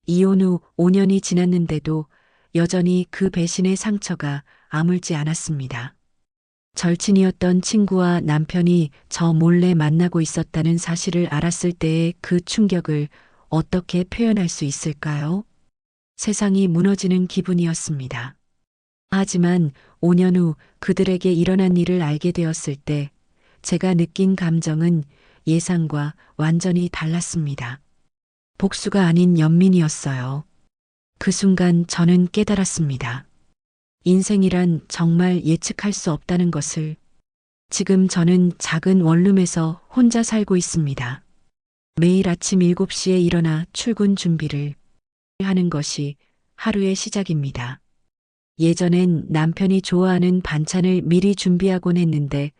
이혼 후 5년이 지났는데도 여전히 그 배신의 상처가 아물지 않았습니다. 절친이었던 친구와 남편이 저 몰래 만나고 있었다는 사실을 알았을 때의 그 충격을 어떻게 표현할 수 있을까요? 세상이 무너지는 기분이었습니다. 하지만 5년 후 그들에게 일어난 일을 알게 되었을 때 제가 느낀 감정은 예상과 완전히 달랐습니다. 복수가 아닌 연민이었어요. 그 순간 저는 깨달았습니다. 인생이란 정말 예측할 수 없다는 것을. 지금 저는 작은 원룸에서 혼자 살고 있습니다. 매일 아침 7시에 일어나 출근 준비를 하는 것이 하루의 시작입니다. 예전엔 남편이 좋아하는 반찬을 미리 준비하곤 했는데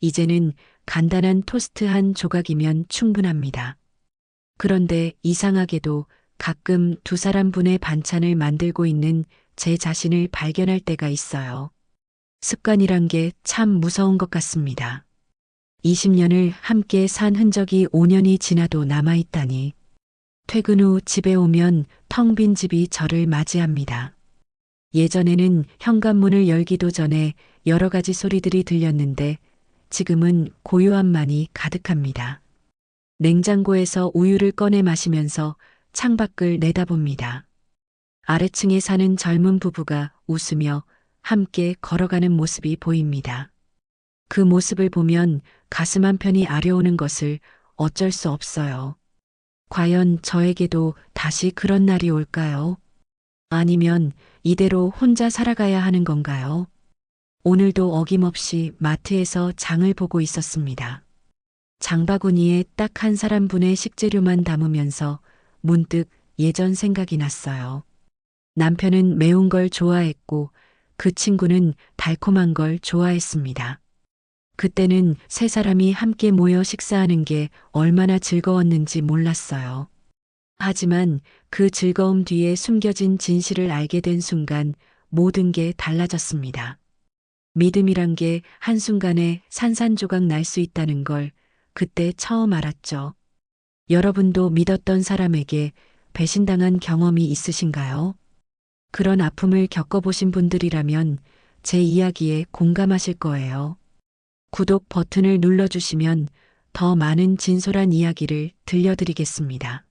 이제는 간단한 토스트 한 조각이면 충분합니다. 그런데 이상하게도 가끔 두 사람분의 반찬을 만들고 있는 제 자신을 발견할 때가 있어요. 습관이란 게 참 무서운 것 같습니다. 20년을 함께 산 흔적이 5년이 지나도 남아있다니. 퇴근 후 집에 오면 텅 빈 집이 저를 맞이합니다. 예전에는 현관문을 열기도 전에 여러 가지 소리들이 들렸는데 지금은 고요함만이 가득합니다. 냉장고에서 우유를 꺼내 마시면서 창밖을 내다봅니다. 아래층에 사는 젊은 부부가 웃으며 함께 걸어가는 모습이 보입니다. 그 모습을 보면 가슴 한편이 아려오는 것을 어쩔 수 없어요. 과연 저에게도 다시 그런 날이 올까요? 아니면 이대로 혼자 살아가야 하는 건가요? 오늘도 어김없이 마트에서 장을 보고 있었습니다. 장바구니에 딱 한 사람분의 식재료만 담으면서 문득 예전 생각이 났어요. 남편은 매운 걸 좋아했고 그 친구는 달콤한 걸 좋아했습니다. 그때는 세 사람이 함께 모여 식사하는 게 얼마나 즐거웠는지 몰랐어요. 하지만 그 즐거움 뒤에 숨겨진 진실을 알게 된 순간 모든 게 달라졌습니다. 믿음이란 게 한순간에 산산조각 날 수 있다는 걸 그때 처음 알았죠. 여러분도 믿었던 사람에게 배신당한 경험이 있으신가요? 그런 아픔을 겪어보신 분들이라면 제 이야기에 공감하실 거예요. 구독 버튼을 눌러주시면 더 많은 진솔한 이야기를 들려드리겠습니다.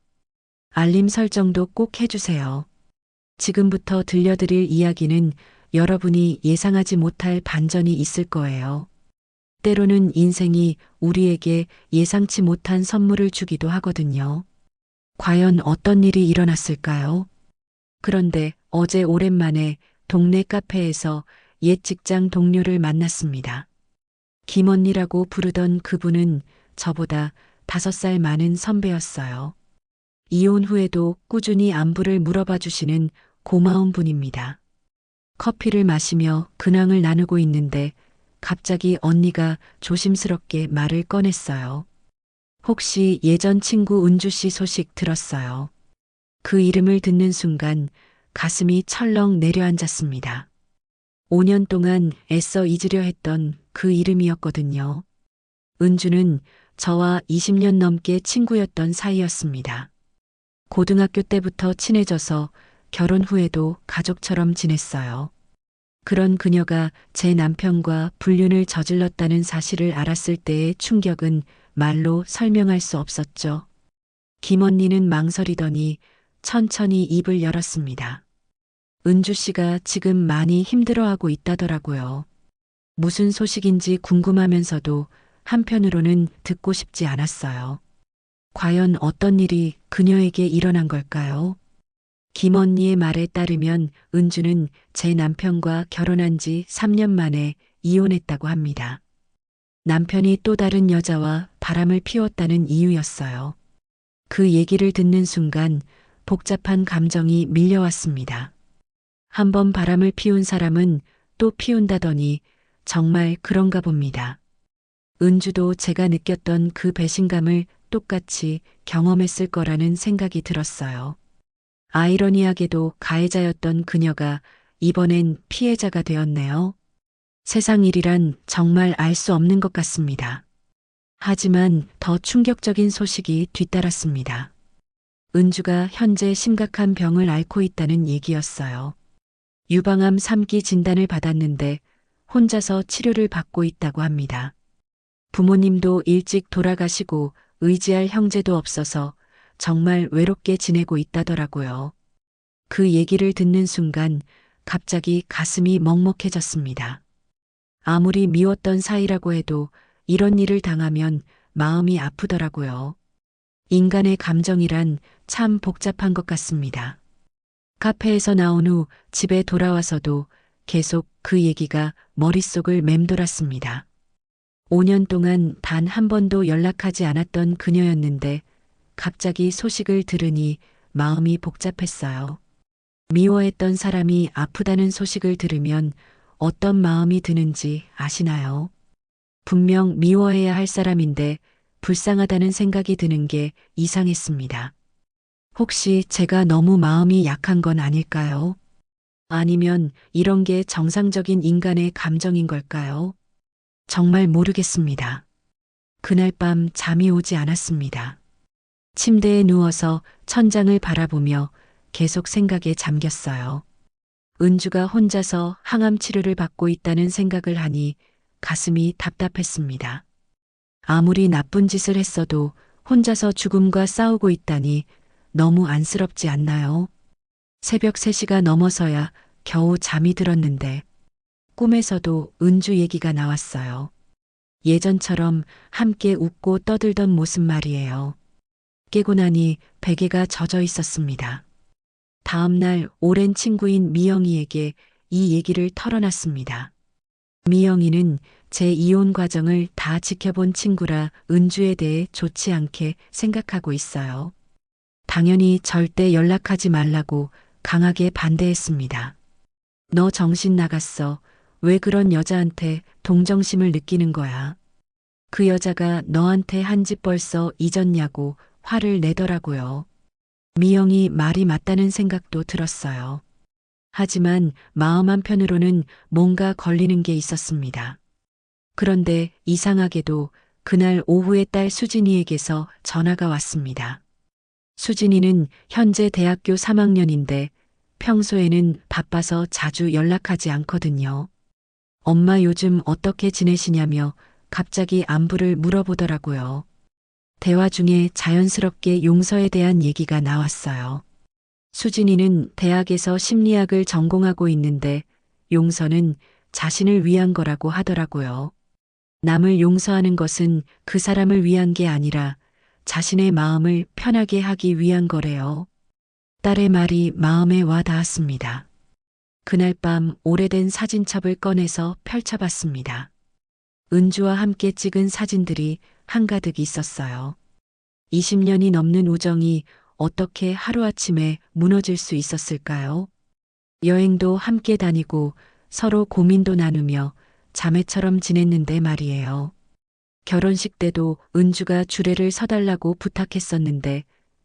알림 설정도 꼭 해주세요. 지금부터 들려드릴 이야기는 여러분이 예상하지 못할 반전이 있을 거예요. 때로는 인생이 우리에게 예상치 못한 선물을 주기도 하거든요. 과연 어떤 일이 일어났을까요? 그런데 어제 오랜만에 동네 카페에서 옛 직장 동료를 만났습니다. 김언니라고 부르던 그분은 저보다 5살 많은 선배였어요. 이혼 후에도 꾸준히 안부를 물어봐 주시는 고마운 분입니다. 커피를 마시며 근황을 나누고 있는데 갑자기 언니가 조심스럽게 말을 꺼냈어요. 혹시 예전 친구 은주 씨 소식 들었어요? 그 이름을 듣는 순간 가슴이 철렁 내려앉았습니다. 5년 동안 애써 잊으려 했던 그 이름이었거든요. 은주는 저와 20년 넘게 친구였던 사이였습니다. 고등학교 때부터 친해져서 결혼 후에도 가족처럼 지냈어요. 그런 그녀가 제 남편과 불륜을 저질렀다는 사실을 알았을 때의 충격은 말로 설명할 수 없었죠. 김 언니는 망설이더니 천천히 입을 열었습니다. 은주 씨가 지금 많이 힘들어하고 있다더라고요. 무슨 소식인지 궁금하면서도 한편으로는 듣고 싶지 않았어요. 과연 어떤 일이 그녀에게 일어난 걸까요? 김 언니의 말에 따르면 은주는 제 남편과 결혼한 지 3년 만에 이혼했다고 합니다. 남편이 또 다른 여자와 바람을 피웠다는 이유였어요. 그 얘기를 듣는 순간 복잡한 감정이 밀려왔습니다. 한번 바람을 피운 사람은 또 피운다더니 정말 그런가 봅니다. 은주도 제가 느꼈던 그 배신감을 똑같이 경험했을 거라는 생각이 들었어요. 아이러니하게도 가해자였던 그녀가 이번엔 피해자가 되었네요. 세상 일이란 정말 알 수 없는 것 같습니다. 하지만 더 충격적인 소식이 뒤따랐습니다. 은주가 현재 심각한 병을 앓고 있다는 얘기였어요. 유방암 3기 진단을 받았는데 혼자서 치료를 받고 있다고 합니다. 부모님도 일찍 돌아가시고 의지할 형제도 없어서 정말 외롭게 지내고 있다더라고요. 그 얘기를 듣는 순간 갑자기 가슴이 먹먹해졌습니다. 아무리 미웠던 사이라고 해도 이런 일을 당하면 마음이 아프더라고요. 인간의 감정이란 참 복잡한 것 같습니다. 카페에서 나온 후 집에 돌아와서도 계속 그 얘기가 머릿속을 맴돌았습니다. 5년 동안 단 한 번도 연락하지 않았던 그녀였는데 갑자기 소식을 들으니 마음이 복잡했어요. 미워했던 사람이 아프다는 소식을 들으면 어떤 마음이 드는지 아시나요? 분명 미워해야 할 사람인데 불쌍하다는 생각이 드는 게 이상했습니다. 혹시 제가 너무 마음이 약한 건 아닐까요? 아니면 이런 게 정상적인 인간의 감정인 걸까요? 정말 모르겠습니다. 그날 밤 잠이 오지 않았습니다. 침대에 누워서 천장을 바라보며 계속 생각에 잠겼어요. 은주가 혼자서 항암 치료를 받고 있다는 생각을 하니 가슴이 답답했습니다. 아무리 나쁜 짓을 했어도 혼자서 죽음과 싸우고 있다니 너무 안쓰럽지 않나요? 새벽 3시가 넘어서야 겨우 잠이 들었는데 꿈에서도 은주 얘기가 나왔어요. 예전처럼 함께 웃고 떠들던 모습 말이에요. 깨고 나니 베개가 젖어 있었습니다. 다음 날 오랜 친구인 미영이에게 이 얘기를 털어놨습니다. 미영이는 제 이혼 과정을 다 지켜본 친구라 은주에 대해 좋지 않게 생각하고 있어요. 당연히 절대 연락하지 말라고 강하게 반대했습니다. 너 정신 나갔어. 왜 그런 여자한테 동정심을 느끼는 거야? 그 여자가 너한테 한 집 벌써 잊었냐고 화를 내더라고요. 미영이 말이 맞다는 생각도 들었어요. 하지만 마음 한편으로는 뭔가 걸리는 게 있었습니다. 그런데 이상하게도 그날 오후에 딸 수진이에게서 전화가 왔습니다. 수진이는 현재 대학교 3학년인데 평소에는 바빠서 자주 연락하지 않거든요. 엄마 요즘 어떻게 지내시냐며 갑자기 안부를 물어보더라고요. 대화 중에 자연스럽게 용서에 대한 얘기가 나왔어요. 수진이는 대학에서 심리학을 전공하고 있는데 용서는 자신을 위한 거라고 하더라고요. 남을 용서하는 것은 그 사람을 위한 게 아니라 자신의 마음을 편하게 하기 위한 거래요. 딸의 말이 마음에 와 닿았습니다. 그날 밤 오래된 사진첩을 꺼내서 펼쳐봤습니다. 은주와 함께 찍은 사진들이 한가득 있었어요. 20년이 넘는 우정이 어떻게 하루아침에 무너질 수 있었을까요? 여행도 함께 다니고 서로 고민도 나누며 자매처럼 지냈는데 말이에요. 결혼식 때도 은주가 주례를 서달라고 부탁했었는데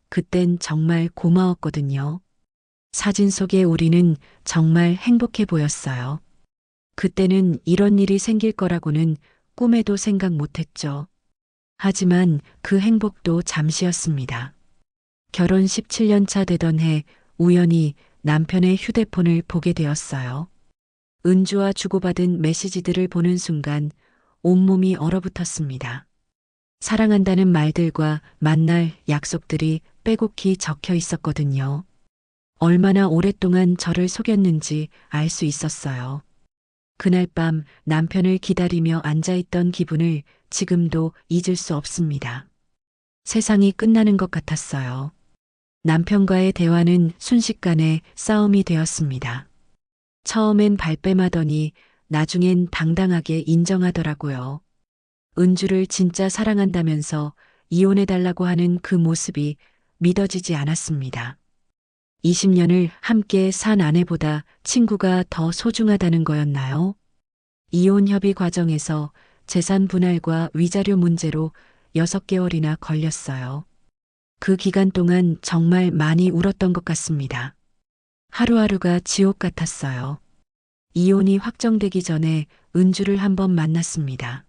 그땐 정말 고마웠거든요. 사진 속의 우리는 정말 행복해 보였어요. 그때는 이런 일이 생길 거라고는 꿈에도 생각 못했죠. 하지만 그 행복도 잠시였습니다. 결혼 17년 차 되던 해 우연히 남편의 휴대폰을 보게 되었어요. 은주와 주고받은 메시지들을 보는 순간 온몸이 얼어붙었습니다. 사랑한다는 말들과 만날 약속들이 빼곡히 적혀 있었거든요. 얼마나 오랫동안 저를 속였는지 알 수 있었어요. 그날 밤 남편을 기다리며 앉아있던 기분을 지금도 잊을 수 없습니다. 세상이 끝나는 것 같았어요. 남편과의 대화는 순식간에 싸움이 되었습니다. 처음엔 발뺌하더니 나중엔 당당하게 인정하더라고요. 은주를 진짜 사랑한다면서 이혼해달라고 하는 그 모습이 믿어지지 않았습니다. 20년을 함께 산 아내보다 친구가 더 소중하다는 거였나요? 이혼 협의 과정에서 재산 분할과 위자료 문제로 6개월이나 걸렸어요. 그 기간 동안 정말 많이 울었던 것 같습니다. 하루하루가 지옥 같았어요. 이혼이 확정되기 전에 은주를 한번 만났습니다.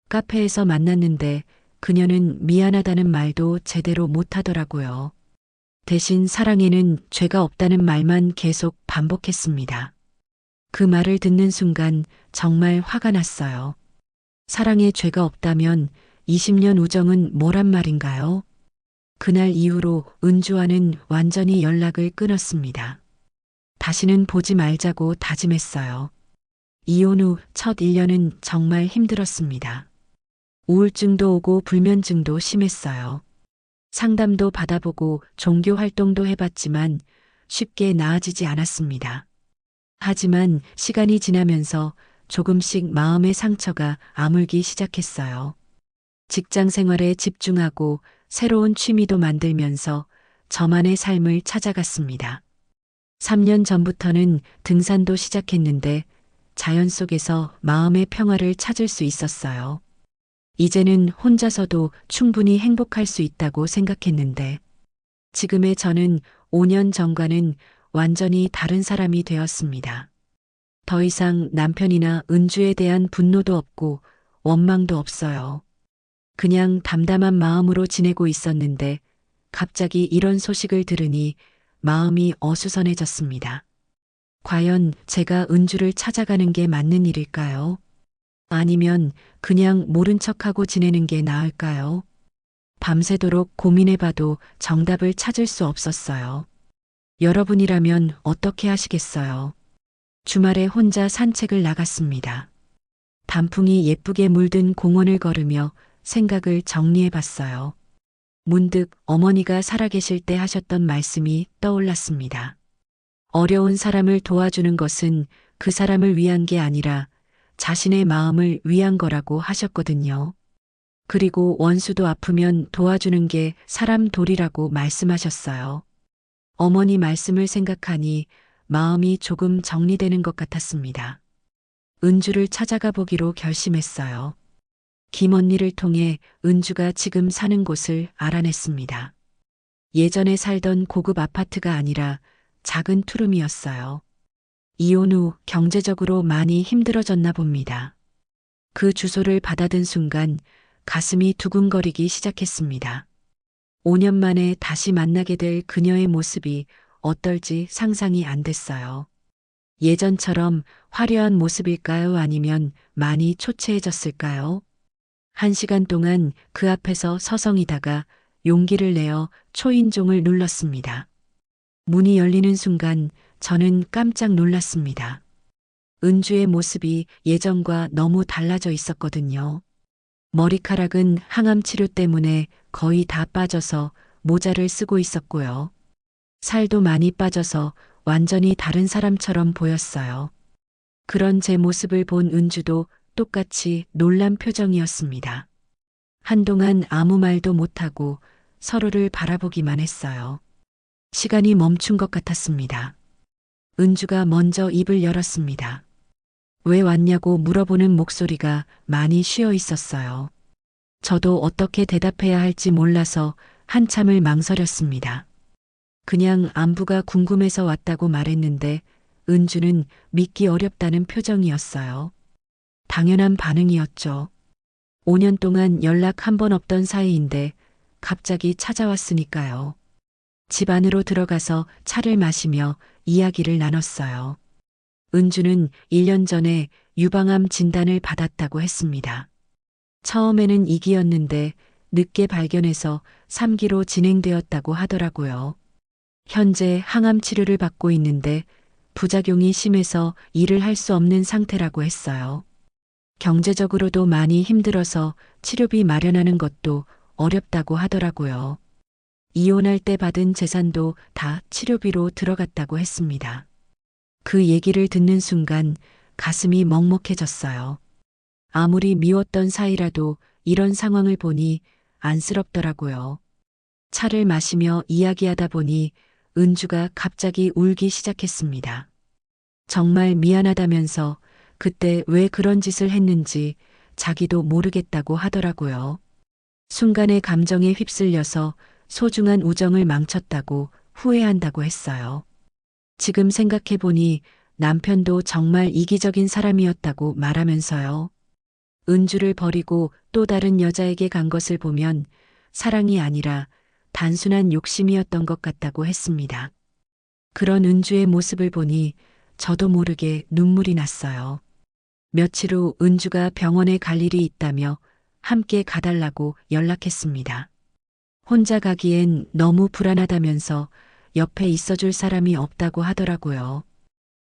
카페에서 만났는데 그녀는 미안하다는 말도 제대로 못하더라고요. 대신 사랑에는 죄가 없다는 말만 계속 반복했습니다. 그 말을 듣는 순간 정말 화가 났어요. 사랑에 죄가 없다면 20년 우정은 뭐란 말인가요? 그날 이후로 은주와는 완전히 연락을 끊었습니다. 다시는 보지 말자고 다짐했어요. 이혼 후 첫 1년은 정말 힘들었습니다. 우울증도 오고 불면증도 심했어요. 상담도 받아보고 종교 활동도 해봤지만 쉽게 나아지지 않았습니다. 하지만 시간이 지나면서 조금씩 마음의 상처가 아물기 시작했어요. 직장 생활에 집중하고 새로운 취미도 만들면서 저만의 삶을 찾아갔습니다. 3년 전부터는 등산도 시작했는데 자연 속에서 마음의 평화를 찾을 수 있었어요. 이제는 혼자서도 충분히 행복할 수 있다고 생각했는데 지금의 저는 5년 전과는 완전히 다른 사람이 되었습니다. 더 이상 남편이나 은주에 대한 분노도 없고 원망도 없어요. 그냥 담담한 마음으로 지내고 있었는데 갑자기 이런 소식을 들으니 마음이 어수선해졌습니다. 과연 제가 은주를 찾아가는 게 맞는 일일까요? 아니면 그냥 모른 척하고 지내는 게 나을까요? 밤새도록 고민해봐도 정답을 찾을 수 없었어요. 여러분이라면 어떻게 하시겠어요? 주말에 혼자 산책을 나갔습니다. 단풍이 예쁘게 물든 공원을 걸으며 생각을 정리해봤어요. 문득 어머니가 살아계실 때 하셨던 말씀이 떠올랐습니다. 어려운 사람을 도와주는 것은 그 사람을 위한 게 아니라 자신의 마음을 위한 거라고 하셨거든요. 그리고 원수도 아프면 도와주는 게 사람 도리라고 말씀하셨어요. 어머니 말씀을 생각하니 마음이 조금 정리되는 것 같았습니다. 은주를 찾아가 보기로 결심했어요. 김 언니를 통해 은주가 지금 사는 곳을 알아냈습니다. 예전에 살던 고급 아파트가 아니라 작은 투룸이었어요. 이혼 후 경제적으로 많이 힘들어졌나 봅니다. 그 주소를 받아든 순간 가슴이 두근거리기 시작했습니다. 5년 만에 다시 만나게 될 그녀의 모습이 어떨지 상상이 안 됐어요. 예전처럼 화려한 모습일까요? 아니면 많이 초췌해졌을까요? 1시간 동안 그 앞에서 서성이다가 용기를 내어 초인종을 눌렀습니다. 문이 열리는 순간 저는 깜짝 놀랐습니다. 은주의 모습이 예전과 너무 달라져 있었거든요. 머리카락은 항암 치료 때문에 거의 다 빠져서 모자를 쓰고 있었고요. 살도 많이 빠져서 완전히 다른 사람처럼 보였어요. 그런 제 모습을 본 은주도 똑같이 놀란 표정이었습니다. 한동안 아무 말도 못하고 서로를 바라보기만 했어요. 시간이 멈춘 것 같았습니다. 은주가 먼저 입을 열었습니다. 왜 왔냐고 물어보는 목소리가 많이 쉬어 있었어요. 저도 어떻게 대답해야 할지 몰라서 한참을 망설였습니다. 그냥 안부가 궁금해서 왔다고 말했는데 은주는 믿기 어렵다는 표정이었어요. 당연한 반응이었죠. 5년 동안 연락 한 번 없던 사이인데 갑자기 찾아왔으니까요. 집 안으로 들어가서 차를 마시며 이야기를 나눴어요. 은주는 1년 전에 유방암 진단을 받았다고 했습니다. 처음에는 2기였는데 늦게 발견해서 3기로 진행되었다고 하더라고요. 현재 항암 치료를 받고 있는데 부작용이 심해서 일을 할 수 없는 상태라고 했어요. 경제적으로도 많이 힘들어서 치료비 마련하는 것도 어렵다고 하더라고요. 이혼할 때 받은 재산도 다 치료비로 들어갔다고 했습니다. 그 얘기를 듣는 순간 가슴이 먹먹해졌어요. 아무리 미웠던 사이라도 이런 상황을 보니 안쓰럽더라고요. 차를 마시며 이야기하다 보니 은주가 갑자기 울기 시작했습니다. 정말 미안하다면서 그때 왜 그런 짓을 했는지 자기도 모르겠다고 하더라고요. 순간의 감정에 휩쓸려서 소중한 우정을 망쳤다고 후회한다고 했어요. 지금 생각해보니 남편도 정말 이기적인 사람이었다고 말하면서요. 은주를 버리고 또 다른 여자에게 간 것을 보면 사랑이 아니라 단순한 욕심이었던 것 같다고 했습니다. 그런 은주의 모습을 보니 저도 모르게 눈물이 났어요. 며칠 후 은주가 병원에 갈 일이 있다며 함께 가달라고 연락했습니다. 혼자 가기엔 너무 불안하다면서 옆에 있어줄 사람이 없다고 하더라고요.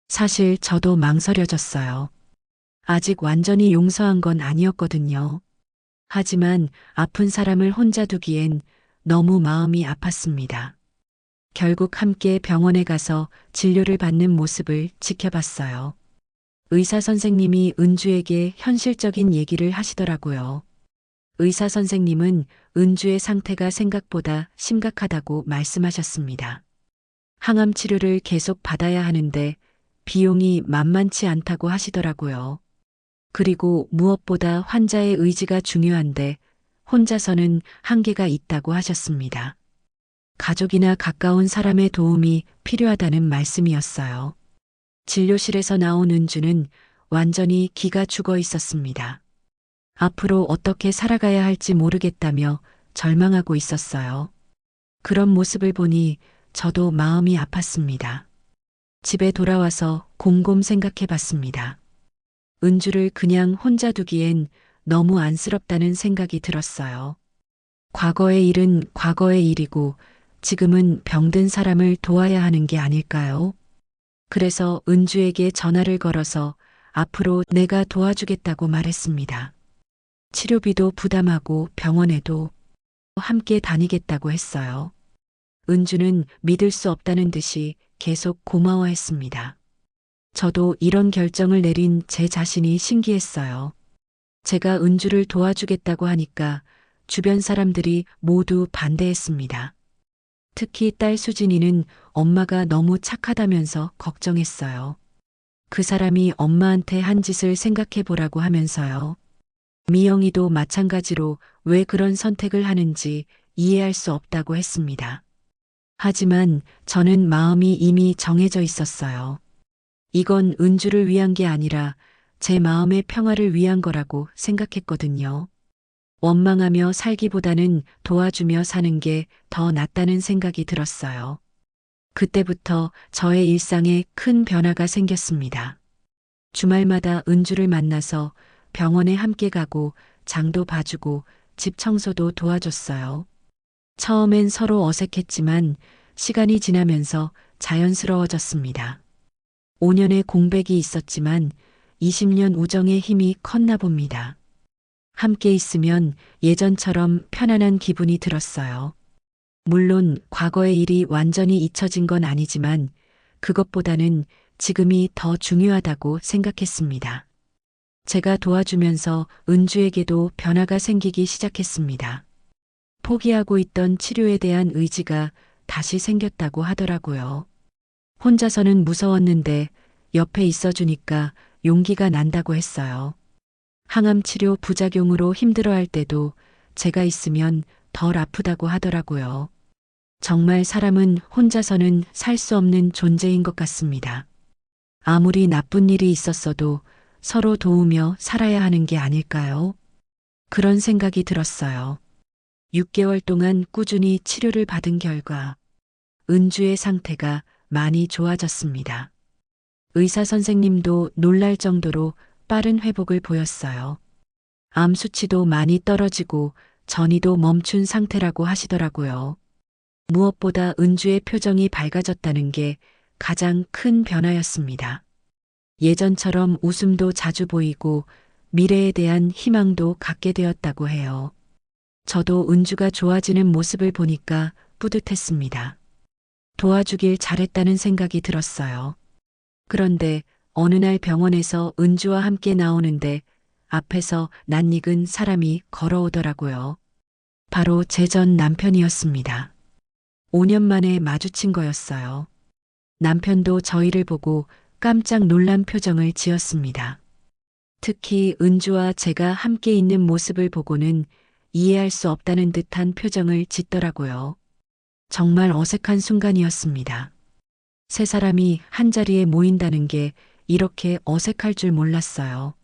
사실 저도 망설여졌어요. 아직 완전히 용서한 건 아니었거든요. 하지만 아픈 사람을 혼자 두기엔 너무 마음이 아팠습니다. 결국 함께 병원에 가서 진료를 받는 모습을 지켜봤어요. 의사 선생님이 은주에게 현실적인 얘기를 하시더라고요. 의사 선생님은 은주의 상태가 생각보다 심각하다고 말씀하셨습니다. 항암 치료를 계속 받아야 하는데 비용이 만만치 않다고 하시더라고요. 그리고 무엇보다 환자의 의지가 중요한데 혼자서는 한계가 있다고 하셨습니다. 가족이나 가까운 사람의 도움이 필요하다는 말씀이었어요. 진료실에서 나온 은주는 완전히 기가 죽어 있었습니다. 앞으로 어떻게 살아가야 할지 모르겠다며 절망하고 있었어요. 그런 모습을 보니 저도 마음이 아팠습니다. 집에 돌아와서 곰곰 생각해 봤습니다. 은주를 그냥 혼자 두기엔 너무 안쓰럽다는 생각이 들었어요. 과거의 일은 과거의 일이고 지금은 병든 사람을 도와야 하는 게 아닐까요? 그래서 은주에게 전화를 걸어서 앞으로 내가 도와주겠다고 말했습니다. 치료비도 부담하고 병원에도 함께 다니겠다고 했어요. 은주는 믿을 수 없다는 듯이 계속 고마워했습니다. 저도 이런 결정을 내린 제 자신이 신기했어요. 제가 은주를 도와주겠다고 하니까 주변 사람들이 모두 반대했습니다. 특히 딸 수진이는 엄마가 너무 착하다면서 걱정했어요. 그 사람이 엄마한테 한 짓을 생각해 보라고 하면서요. 미영이도 마찬가지로 왜 그런 선택을 하는지 이해할 수 없다고 했습니다. 하지만 저는 마음이 이미 정해져 있었어요. 이건 은주를 위한 게 아니라 제 마음의 평화를 위한 거라고 생각했거든요. 원망하며 살기보다는 도와주며 사는 게 더 낫다는 생각이 들었어요. 그때부터 저의 일상에 큰 변화가 생겼습니다. 주말마다 은주를 만나서 병원에 함께 가고 장도 봐주고 집 청소도 도와줬어요. 처음엔 서로 어색했지만 시간이 지나면서 자연스러워졌습니다. 5년의 공백이 있었지만 20년 우정의 힘이 컸나 봅니다. 함께 있으면 예전처럼 편안한 기분이 들었어요. 물론 과거의 일이 완전히 잊혀진 건 아니지만 그것보다는 지금이 더 중요하다고 생각했습니다. 제가 도와주면서 은주에게도 변화가 생기기 시작했습니다. 포기하고 있던 치료에 대한 의지가 다시 생겼다고 하더라고요. 혼자서는 무서웠는데 옆에 있어주니까 용기가 난다고 했어요. 항암 치료 부작용으로 힘들어할 때도 제가 있으면 덜 아프다고 하더라고요. 정말 사람은 혼자서는 살 수 없는 존재인 것 같습니다. 아무리 나쁜 일이 있었어도 서로 도우며 살아야 하는 게 아닐까요? 그런 생각이 들었어요. 6개월 동안 꾸준히 치료를 받은 결과 은주의 상태가 많이 좋아졌습니다. 의사 선생님도 놀랄 정도로 빠른 회복을 보였어요. 암 수치도 많이 떨어지고 전이도 멈춘 상태라고 하시더라고요. 무엇보다 은주의 표정이 밝아졌다는 게 가장 큰 변화였습니다. 예전처럼 웃음도 자주 보이고 미래에 대한 희망도 갖게 되었다고 해요. 저도 은주가 좋아지는 모습을 보니까 뿌듯했습니다. 도와주길 잘했다는 생각이 들었어요. 그런데 어느 날 병원에서 은주와 함께 나오는데 앞에서 낯익은 사람이 걸어오더라고요. 바로 제 전 남편이었습니다. 5년 만에 마주친 거였어요. 남편도 저희를 보고 깜짝 놀란 표정을 지었습니다. 특히 은주와 제가 함께 있는 모습을 보고는 이해할 수 없다는 듯한 표정을 짓더라고요. 정말 어색한 순간이었습니다. 세 사람이 한자리에 모인다는 게 이렇게 어색할 줄 몰랐어요.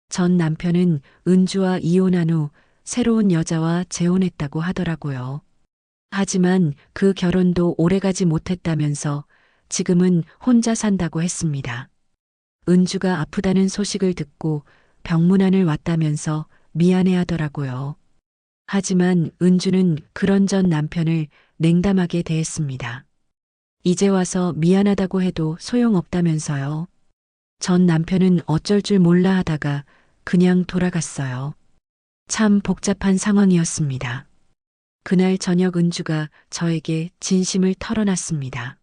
전 남편은 은주와 이혼한 후 새로운 여자와 재혼했다고 하더라고요. 하지만 그 결혼도 오래가지 못했다면서 지금은 혼자 산다고 했습니다. 은주가 아프다는 소식을 듣고 병문안을 왔다면서 미안해하더라고요. 하지만 은주는 그런 전 남편을 냉담하게 대했습니다. 이제 와서 미안하다고 해도 소용없다면서요. 전 남편은 어쩔 줄 몰라 하다가 그냥 돌아갔어요. 참 복잡한 상황이었습니다. 그날 저녁 은주가 저에게 진심을 털어놨습니다.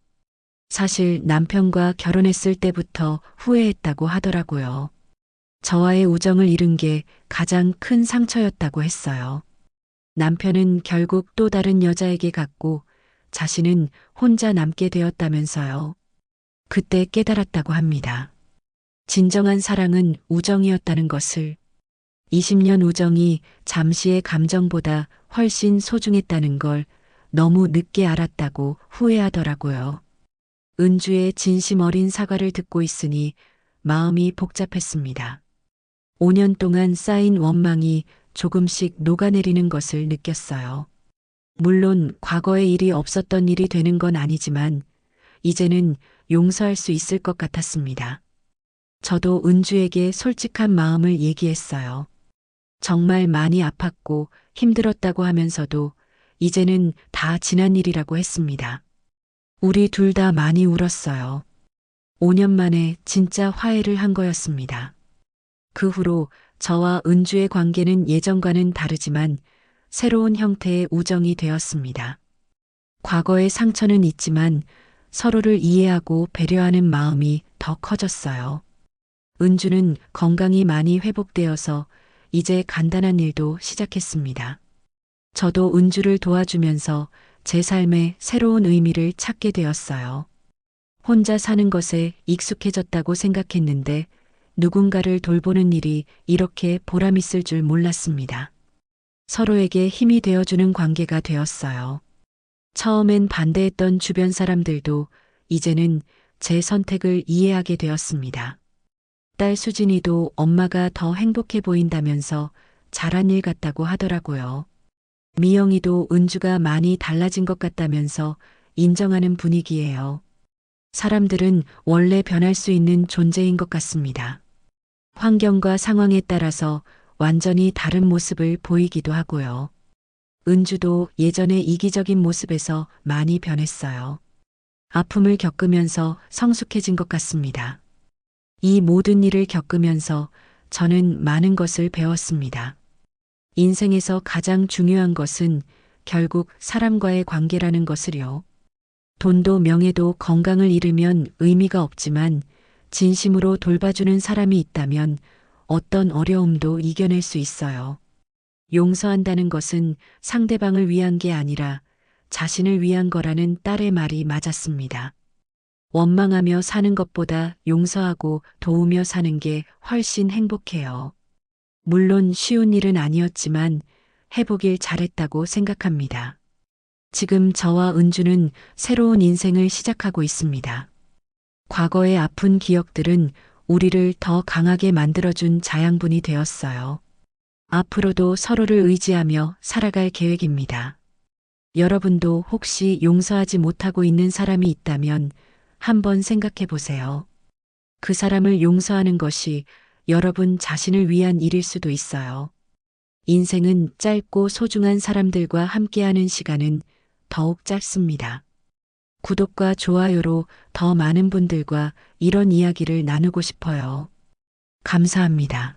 사실 남편과 결혼했을 때부터 후회했다고 하더라고요. 저와의 우정을 잃은 게 가장 큰 상처였다고 했어요. 남편은 결국 또 다른 여자에게 갔고 자신은 혼자 남게 되었다면서요. 그때 깨달았다고 합니다. 진정한 사랑은 우정이었다는 것을, 20년 우정이 잠시의 감정보다 훨씬 소중했다는 걸 너무 늦게 알았다고 후회하더라고요. 은주의 진심 어린 사과를 듣고 있으니 마음이 복잡했습니다. 5년 동안 쌓인 원망이 조금씩 녹아내리는 것을 느꼈어요. 물론 과거에 일이 없었던 일이 되는 건 아니지만 이제는 용서할 수 있을 것 같았습니다. 저도 은주에게 솔직한 마음을 얘기했어요. 정말 많이 아팠고 힘들었다고 하면서도 이제는 다 지난 일이라고 했습니다. 우리 둘 다 많이 울었어요. 5년 만에 진짜 화해를 한 거였습니다. 그 후로 저와 은주의 관계는 예전과는 다르지만 새로운 형태의 우정이 되었습니다. 과거의 상처는 있지만 서로를 이해하고 배려하는 마음이 더 커졌어요. 은주는 건강이 많이 회복되어서 이제 간단한 일도 시작했습니다. 저도 은주를 도와주면서 제 삶에 새로운 의미를 찾게 되었어요. 혼자 사는 것에 익숙해졌다고 생각했는데 누군가를 돌보는 일이 이렇게 보람있을 줄 몰랐습니다. 서로에게 힘이 되어주는 관계가 되었어요. 처음엔 반대했던 주변 사람들도 이제는 제 선택을 이해하게 되었습니다. 딸 수진이도 엄마가 더 행복해 보인다면서 잘한 일 같다고 하더라고요. 미영이도 은주가 많이 달라진 것 같다면서 인정하는 분위기예요. 사람들은 원래 변할 수 있는 존재인 것 같습니다. 환경과 상황에 따라서 완전히 다른 모습을 보이기도 하고요. 은주도 예전의 이기적인 모습에서 많이 변했어요. 아픔을 겪으면서 성숙해진 것 같습니다. 이 모든 일을 겪으면서 저는 많은 것을 배웠습니다. 인생에서 가장 중요한 것은 결국 사람과의 관계라는 것을요. 돈도 명예도 건강을 잃으면 의미가 없지만 진심으로 돌봐주는 사람이 있다면 어떤 어려움도 이겨낼 수 있어요. 용서한다는 것은 상대방을 위한 게 아니라 자신을 위한 거라는 딸의 말이 맞았습니다. 원망하며 사는 것보다 용서하고 도우며 사는 게 훨씬 행복해요. 물론 쉬운 일은 아니었지만 해보길 잘했다고 생각합니다. 지금 저와 은주는 새로운 인생을 시작하고 있습니다. 과거의 아픈 기억들은 우리를 더 강하게 만들어준 자양분이 되었어요. 앞으로도 서로를 의지하며 살아갈 계획입니다. 여러분도 혹시 용서하지 못하고 있는 사람이 있다면 한번 생각해 보세요. 그 사람을 용서하는 것이 여러분 자신을 위한 일일 수도 있어요. 인생은 짧고 소중한 사람들과 함께하는 시간은 더욱 짧습니다. 구독과 좋아요로 더 많은 분들과 이런 이야기를 나누고 싶어요. 감사합니다.